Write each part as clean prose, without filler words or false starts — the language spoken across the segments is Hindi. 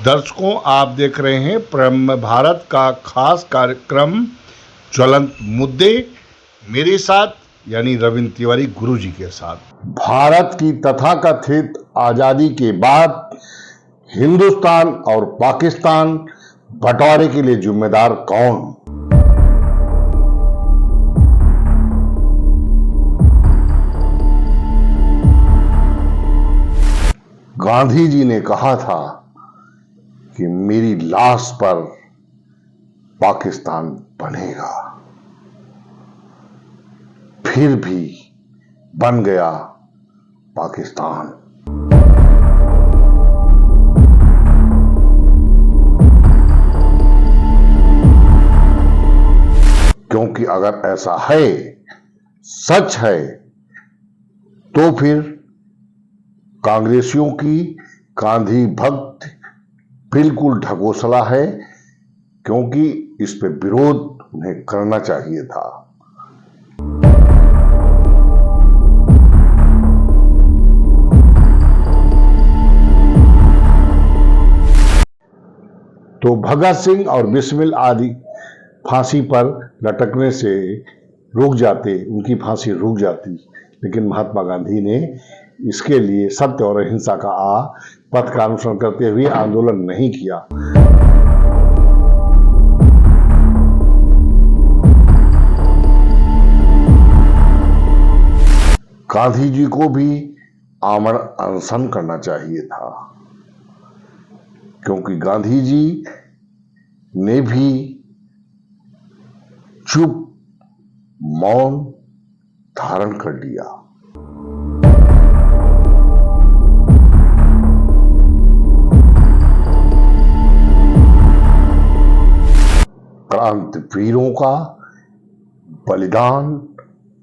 दर्शकों, आप देख रहे हैं ब्रह्म भारत का खास कार्यक्रम ज्वलंत मुद्दे, मेरे साथ यानी रविंद्र तिवारी गुरुजी के साथ। भारत की तथाकथित आजादी के बाद हिंदुस्तान और पाकिस्तान बंटवारे के लिए जिम्मेदार कौन? गांधी जी ने कहा था कि मेरी लाश पर पाकिस्तान बनेगा, फिर भी बन गया पाकिस्तान। क्योंकि अगर ऐसा है, सच है, तो फिर कांग्रेसियों की गांधी भक्त बिल्कुल ढकोसला है, क्योंकि इस पे विरोध उन्हें करना चाहिए था। तो भगत सिंह और बिस्मिल आदि फांसी पर लटकने से रुक जाते, उनकी फांसी रुक जाती, लेकिन महात्मा गांधी ने इसके लिए सत्य और अहिंसा का पथ का अनुसरण करते हुए आंदोलन नहीं किया। गांधी जी को भी आमरण अनशन करना चाहिए था, क्योंकि गांधी जी ने भी चुप मौन धारण कर लिया। क्रांतिवीरों का बलिदान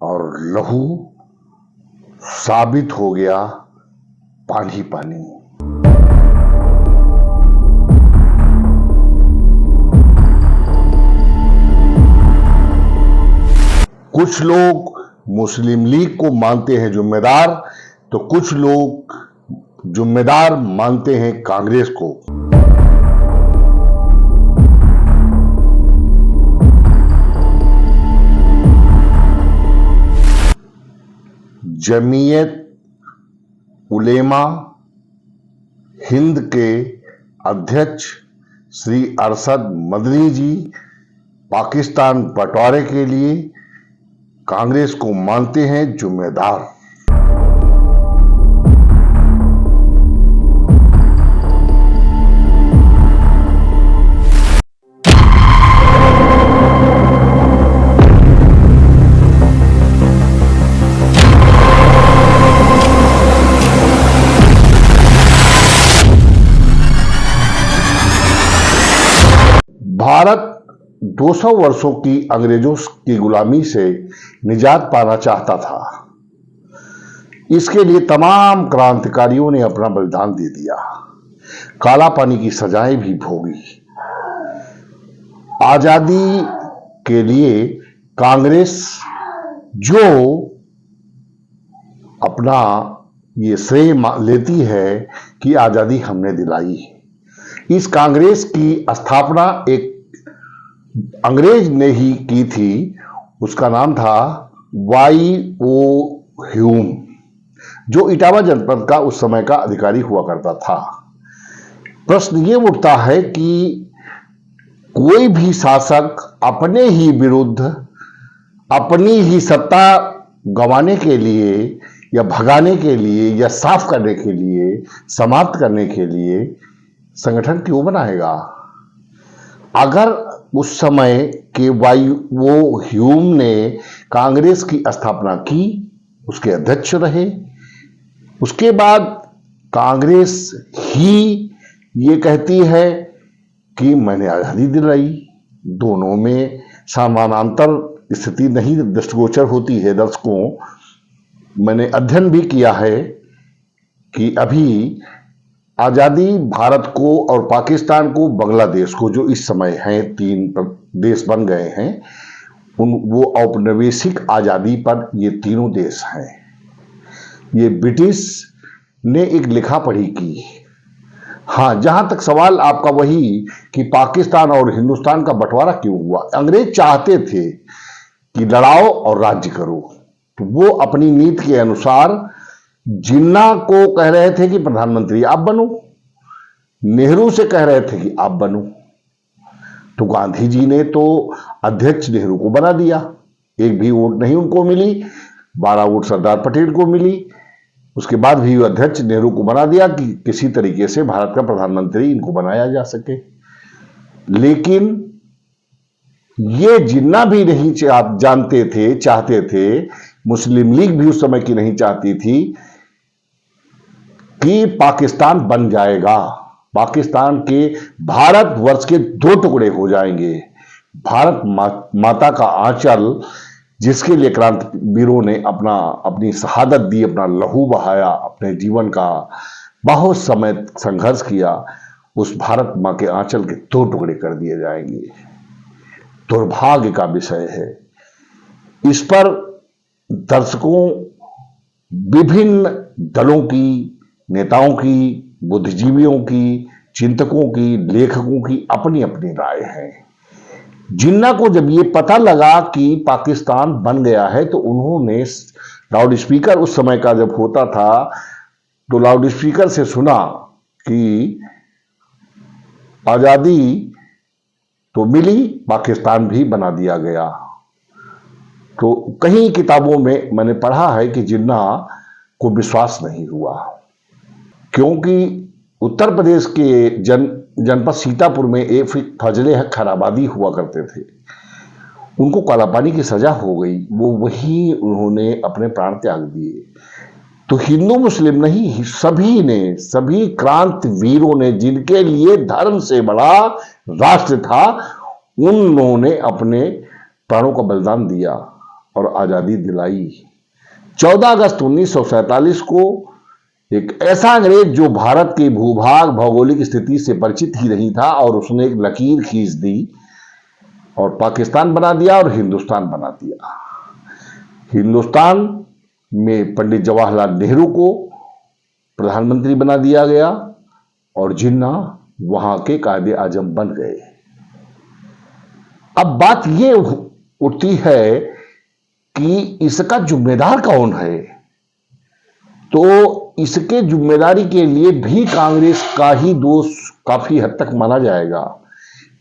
और लहू साबित हो गया पानी पानी। कुछ लोग मुस्लिम लीग को मानते हैं जिम्मेदार, तो कुछ लोग जिम्मेदार मानते हैं कांग्रेस को। जमीयत उलेमा हिंद के अध्यक्ष श्री अरशद मदनी जी पाकिस्तान बंटवारे के लिए कांग्रेस को मानते हैं जिम्मेदार। भारत 200 वर्षों की अंग्रेजों की गुलामी से निजात पाना चाहता था। इसके लिए तमाम क्रांतिकारियों ने अपना बलिदान दे दिया, काला पानी की सजाएं भी भोगी। आजादी के लिए कांग्रेस जो अपना ये श्रेय लेती है कि आजादी हमने दिलाई, इस कांग्रेस की स्थापना एक अंग्रेज ने ही की थी। उसका नाम था वाई.ओ. ह्यूम, जो इटावा जनपद का उस समय का अधिकारी हुआ करता था। प्रश्न ये उठता है कि कोई भी शासक अपने ही विरुद्ध अपनी ही सत्ता गंवाने के लिए या भगाने के लिए या साफ करने के लिए, समाप्त करने के लिए संगठन क्यों बनाएगा? अगर उस समय के वाई.ओ. ह्यूम ने कांग्रेस की स्थापना की, उसके अध्यक्ष रहे, उसके बाद कांग्रेस ही ये कहती है कि मैंने आजादी दिलाई, दोनों में समानांतर स्थिति नहीं दृष्टिगोचर होती है। दर्शकों, मैंने अध्ययन भी किया है कि अभी आजादी भारत को और पाकिस्तान को, बांग्लादेश को, जो इस समय हैं 3 देश बन गए हैं, वो औपनिवेशिक आजादी पर ये तीनों देश हैं। ये ब्रिटिश ने एक लिखा पढ़ी की हाँ, जहां तक सवाल आपका वही कि पाकिस्तान और हिंदुस्तान का बंटवारा क्यों हुआ। अंग्रेज चाहते थे कि लड़ाओ और राज्य करो, तो वो अपनी नीति के अनुसार जिन्ना को कह रहे थे कि प्रधानमंत्री आप बनो, नेहरू से कह रहे थे कि आप बनो। तो गांधी जी ने तो अध्यक्ष नेहरू को बना दिया, एक भी वोट नहीं उनको मिली, 12 वोट सरदार पटेल को मिली। उसके बाद भी अध्यक्ष नेहरू को बना दिया कि किसी तरीके से भारत का प्रधानमंत्री इनको बनाया जा सके। लेकिन ये जिन्ना भी नहीं जानते थे, चाहते थे, मुस्लिम लीग भी उस समय की नहीं चाहती थी कि पाकिस्तान बन जाएगा, पाकिस्तान के भारत वर्ष के 2 टुकड़े हो जाएंगे। भारत माता का आंचल, जिसके लिए क्रांतिवीरों ने अपनी शहादत दी, अपना लहू बहाया, अपने जीवन का बहुत समय संघर्ष किया, उस भारत मां के आंचल के 2 टुकड़े कर दिए जाएंगे। दुर्भाग्य का विषय है। इस पर दर्शकों, विभिन्न दलों की, नेताओं की, बुद्धिजीवियों की, चिंतकों की, लेखकों की अपनी अपनी राय है। जिन्ना को जब ये पता लगा कि पाकिस्तान बन गया है, तो उन्होंने लाउड स्पीकर, उस समय का जब होता था, तो लाउड स्पीकर से सुना कि आजादी तो मिली, पाकिस्तान भी बना दिया गया। तो कहीं किताबों में मैंने पढ़ा है कि जिन्ना को विश्वास नहीं हुआ, क्योंकि उत्तर प्रदेश के जनपद सीतापुर में एक फजले हक खैराबादी हुआ करते थे, उनको काला पानी की सजा हो गई, वो वही उन्होंने अपने प्राण त्याग दिए। तो हिंदू मुस्लिम नहीं, सभी ने, सभी क्रांतिवीरों ने, जिनके लिए धर्म से बड़ा राष्ट्र था, उन्होंने अपने प्राणों का बलिदान दिया और आजादी दिलाई। 14 अगस्त 1947 को एक ऐसा अंग्रेज जो भारत के भूभाग, भौगोलिक स्थिति से परिचित ही नहीं था, और उसने एक लकीर खींच दी और पाकिस्तान बना दिया और हिंदुस्तान बना दिया। हिंदुस्तान में पंडित जवाहरलाल नेहरू को प्रधानमंत्री बना दिया गया और जिन्ना वहां के कायदे आजम बन गए। अब बात यह उठती है कि इसका जिम्मेदार कौन है। तो इसके जिम्मेदारी के लिए भी कांग्रेस का ही दोष काफी हद तक माना जाएगा,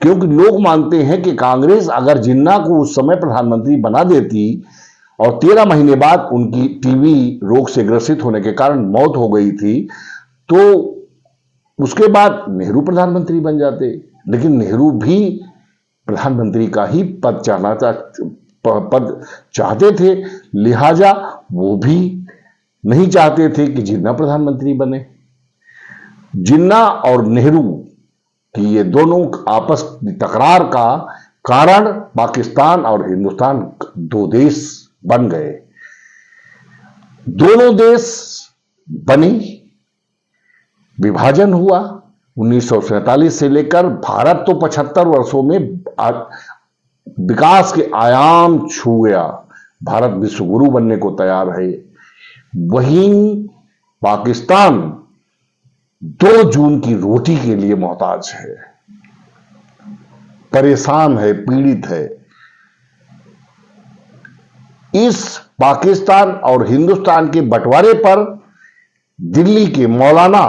क्योंकि लोग मानते हैं कि कांग्रेस अगर जिन्ना को उस समय प्रधानमंत्री बना देती और 13 महीने बाद उनकी टीबी रोग से ग्रसित होने के कारण मौत हो गई थी, तो उसके बाद नेहरू प्रधानमंत्री बन जाते। लेकिन नेहरू भी प्रधानमंत्री का ही पद चाहते थे, लिहाजा वो भी नहीं चाहते थे कि जिन्ना प्रधानमंत्री बने। जिन्ना और नेहरू की ये दोनों आपस की तकरार का कारण पाकिस्तान और हिंदुस्तान 2 देश बन गए। दोनों देश बनी, विभाजन हुआ 1947 से लेकर। भारत तो 75 वर्षों में विकास के आयाम छू गया, भारत विश्वगुरु बनने को तैयार है। वहीं पाकिस्तान 2 जून की रोटी के लिए मोहताज है, परेशान है, पीड़ित है। इस पाकिस्तान और हिंदुस्तान के बंटवारे पर दिल्ली के मौलाना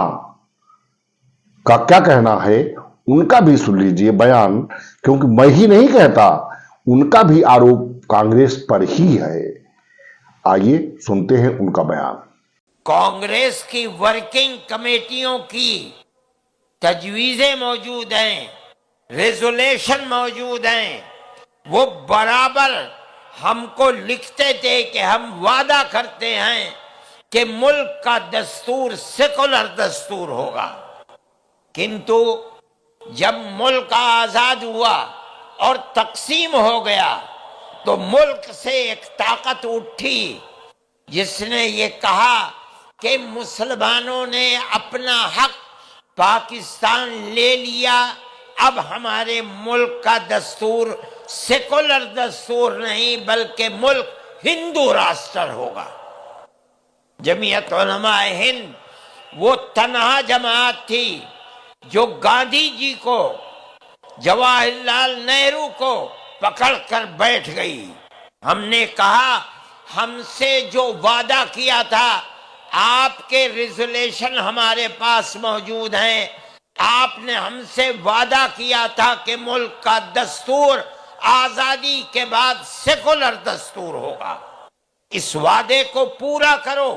का क्या कहना है, उनका भी सुन लीजिए बयान, क्योंकि मैं ही नहीं कहता, उनका भी आरोप कांग्रेस पर ही है। आइए सुनते हैं उनका बयान। कांग्रेस की वर्किंग कमेटियों की तजवीजें मौजूद हैं, रेजोल्यूशन मौजूद हैं। वो बराबर हमको लिखते थे कि हम वादा करते हैं कि मुल्क का दस्तूर सेकुलर दस्तूर होगा। किंतु जब मुल्क आजाद हुआ और तकसीम हो गया, तो मुल्क से एक ताकत उठी जिसने ये कहा कि मुसलमानों ने अपना हक पाकिस्तान ले लिया, अब हमारे मुल्क का दस्तूर सेकुलर दस्तूर नहीं बल्कि मुल्क हिंदू राष्ट्र होगा। जमीयत उलमा हिंद वो तनहा जमात थी जो गांधी जी को, जवाहरलाल नेहरू को पकड़कर बैठ गई। हमने कहा हमसे जो वादा किया था, आपके रिजोल्यूशन हमारे पास मौजूद हैं, आपने हमसे वादा किया था कि मुल्क का दस्तूर आजादी के बाद सेकुलर दस्तूर होगा, इस वादे को पूरा करो।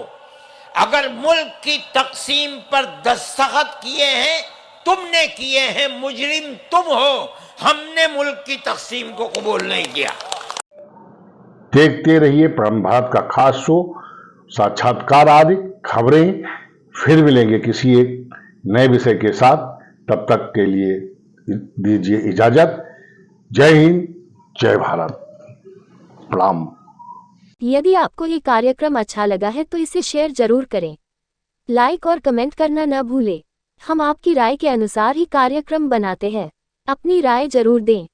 अगर मुल्क की तकसीम पर दस्तखत किए हैं, तुमने किए हैं, मुजरिम तुम हो, हमने मुल्क की तकसीम को कबूल नहीं किया। देखते रहिए परम भारत का खास शो साक्षात्कार आदि खबरें। फिर मिलेंगे किसी एक नए विषय के साथ, तब तक के लिए दीजिए इजाजत। जय हिंद, जय भारत, प्रणाम। यदि आपको ये कार्यक्रम अच्छा लगा है तो इसे शेयर जरूर करें, लाइक और कमेंट करना न भूलें। हम आपकी राय के अनुसार ही कार्यक्रम बनाते हैं, अपनी राय जरूर दें।